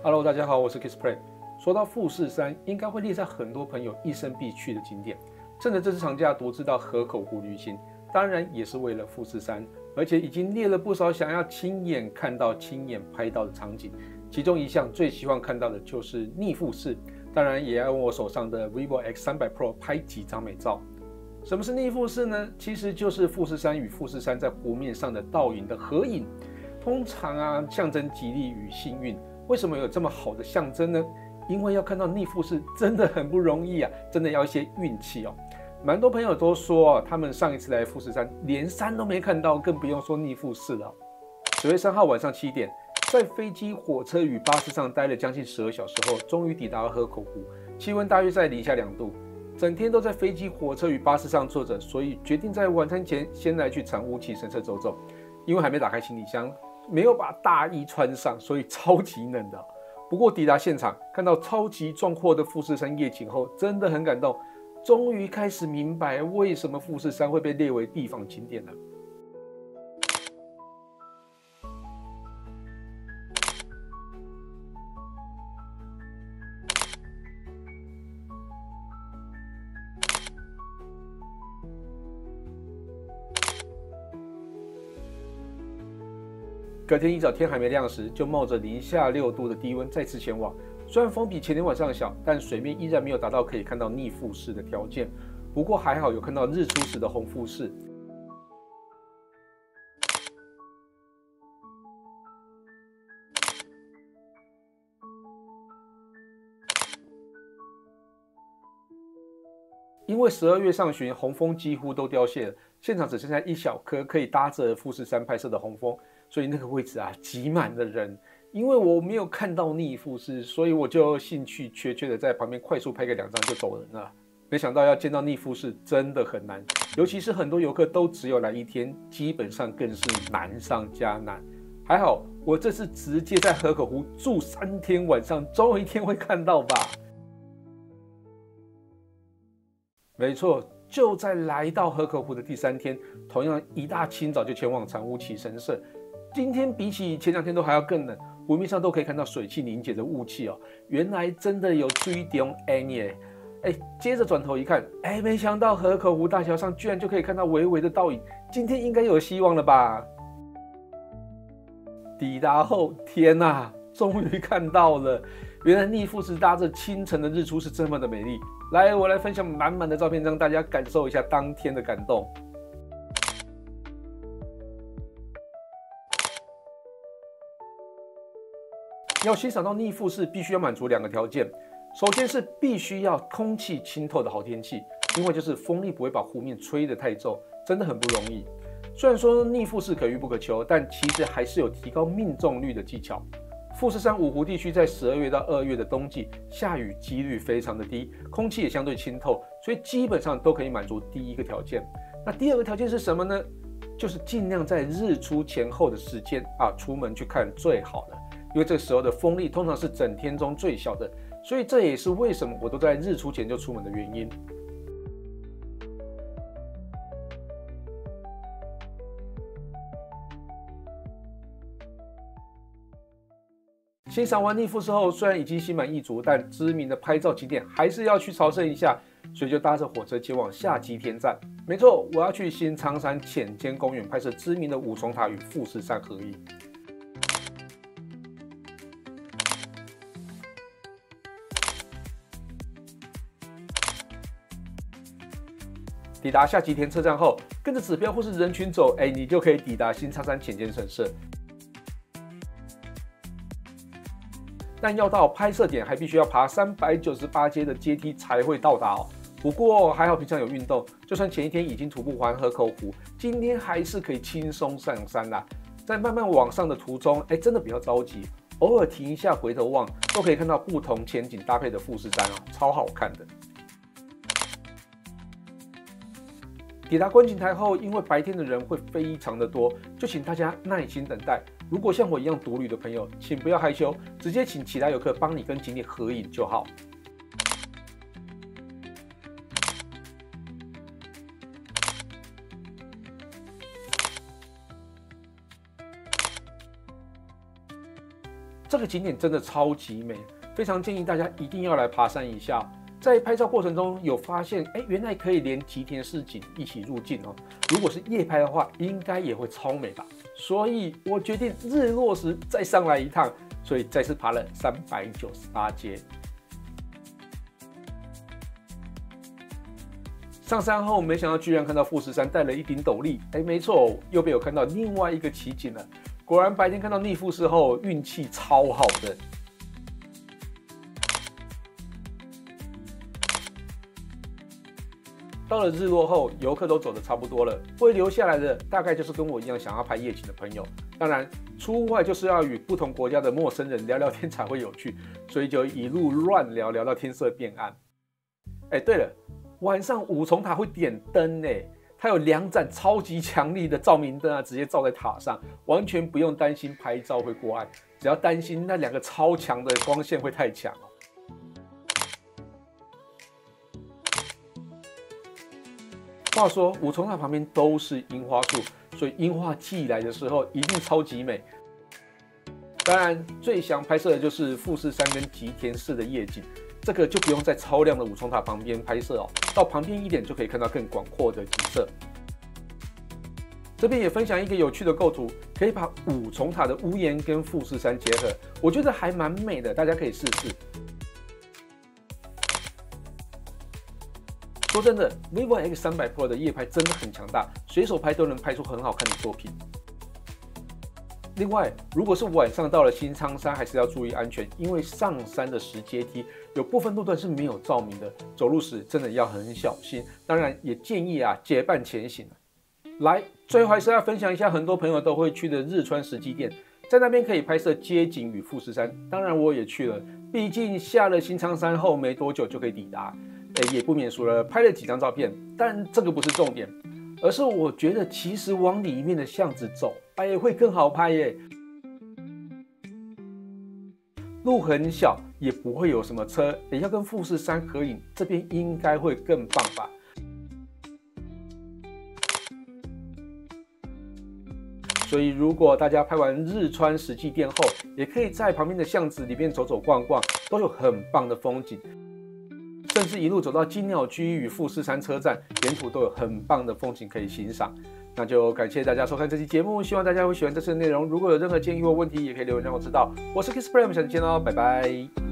Hello， 大家好，我是 Kissplay。說到富士山，應該會列在很多朋友一生必去的景點。趁着這次長假，獨自到河口湖旅行，當然也是為了富士山，而且已經列了不少想要親眼看到、親眼拍到的場景。其中一項最希望看到的就是逆富士，當然也要用我手上的 Vivo X300 Pro 拍幾張美照。什麼是逆富士呢？其實就是富士山與富士山在湖面上的倒影的合影。通常象徵吉利與幸運。為什麼有這麼好的象徵呢？因為要看到逆富士真的很不容易啊，真的要一些運氣哦。蠻多朋友都說他們上一次來富士山連山都沒看到，更不用說逆富士了。10月3號晚上7點，在飛機、火車與巴士上待了將近12小時後，終於抵達了河口湖，氣溫大約在零下2度。整天都在飛機、火車與巴士上坐着，所以決定在晚餐前先來去長屋啟神社走走。因為還沒打開行李箱，沒有把大衣穿上，所以超級冷的。不過抵達現場，看到超級壯闊的富士山夜景後，真的很感動。終於開始明白為什麼富士山會被列為地方景點了。隔天一早天還沒亮時，就冒着零下6度的低溫再次前往。雖然風比前天晚上小，但水面依然沒有達到可以看到逆富士的條件。不過還好有看到日出時的紅富士。因為12月上旬紅楓幾乎都凋謝了，現場只剩下一小顆可以搭着富士山拍攝的紅楓，所以那個位置擠滿了人。因為我沒有看到逆富士，所以我就興趣缺缺的在旁邊快速拍個2張就走人了。沒想到要見到逆富士真的很難，尤其是很多遊客都只有來1天，基本上更是難上加難。還好我這次直接在河口湖住3天晚上，總有一天會看到吧。沒錯，就在來到河口湖的第3天，同樣一大清早就前往長屋啟神社。今天比起前2天都還要更冷，湖面上都可以看到水汽凝結的霧氣哦。原來真的有水中煙耶！接着轉頭一看，沒想到河口湖大橋上居然就可以看到微微的倒影，今天應該有希望了吧？抵達後，天哪，終於看到了！原來逆富士搭着清晨的日出是這麼的美麗。來，我來分享滿滿的照片，讓大家感受一下當天的感動。要欣賞到逆富士，必須要滿足2個條件。首先是必須要空氣清透的好天氣，另外就是風力不會把湖面吹得太重，真的很不容易。雖然說逆富士可遇不可求，但其實還是有提高命中率的技巧。富士山五湖地區在12月到2月的冬季，下雨幾率非常的低，空氣也相對清透，所以基本上都可以滿足第1個條件。那第2個條件是什麼呢？就是盡量在日出前後的時間出門去看最好了。因為這時候的風力通常是整天中最小的，所以這也是為什麼我都在日出前就出門的原因。欣賞完逆富士後，雖然已經心滿意足，但知名的拍照景點還是要去朝聖一下，所以就搭着火車前往下基天站。沒錯，我要去新倉山淺間公園拍攝知名的五重塔與富士山合影。抵達下吉田車站後，跟着指標或是人群走，你就可以抵達新倉山淺間神社。但要到拍攝點，還必須要爬398階的階梯才會到達哦。不過還好平常有運動，就算前1天已經徒步環河口湖，今天還是可以輕鬆上山啦。在慢慢往上的途中，真的不要着急，偶爾停一下回頭望，都可以看到不同前景搭配的富士山哦，超好看的。抵達觀景台後，因為白天的人會非常的多，就請大家耐心等待。如果像我一樣獨旅的朋友，請不要害羞，直接請其他遊客幫你跟景點合影就好。這個景點真的超級美，非常建議大家一定要來爬山一下。在拍照過程中有發現，原來可以連吉田市景一起入鏡哦。如果是夜拍的話，應該也會超美吧。所以我決定日落時再上來一趟，所以再次爬了398階。上山後，沒想到居然看到富士山戴了一頂斗笠。沒錯，又被我看到另外一個奇景了。果然白天看到逆富士後，運氣超好的。到了日落後，遊客都走得差不多了，會留下來的大概就是跟我一樣想要拍夜景的朋友。當然，出戶外就是要與不同國家的陌生人聊聊天才會有趣，所以就一路亂聊，聊到天色變暗。對了，晚上五重塔會點燈欸，它有2盞超級強力的照明燈啊，直接照在塔上，完全不用擔心拍照會過暗，只要擔心那2個超強的光線會太強。話說五重塔旁邊都是櫻花樹，所以櫻花季來的時候一定超級美。當然，最想拍攝的就是富士山跟吉田市的夜景，這個就不用在超亮的五重塔旁邊拍攝哦，到旁邊一點就可以看到更廣闊的景色。這邊也分享一個有趣的構圖，可以把五重塔的屋檐跟富士山結合，我覺得還蠻美的，大家可以試試。說真的 ，vivo X300 Pro 的夜拍真的很強大，隨手拍都能拍出很好看的作品。另外，如果是晚上到了新倉山，還是要注意安全，因為上山的石階梯有部分路段是沒有照明的，走路時真的要很小心。當然，也建議結伴前行。來，最後還是要分享一下很多朋友都會去的日川石基店，在那邊可以拍攝街景與富士山。當然，我也去了，畢竟下了新倉山後沒多久就可以抵達。也不免俗了，拍了幾張照片，但這個不是重點，而是我覺得其實往裡面的巷子走，會更好拍耶。路很小，也不會有什麼車，要跟富士山合影，這邊應該會更棒吧。所以如果大家拍完日川石基店後，也可以在旁邊的巷子裡面走走逛逛，都有很棒的風景。甚至一路走到金鳥居與富士山車站，沿途都有很棒的風景可以欣賞。那就感謝大家收看這期節目，希望大家會喜歡這次的內容。如果有任何建議或問題，也可以留言讓我知道。我是 Kiss Play， 我們下次見嘍，拜拜。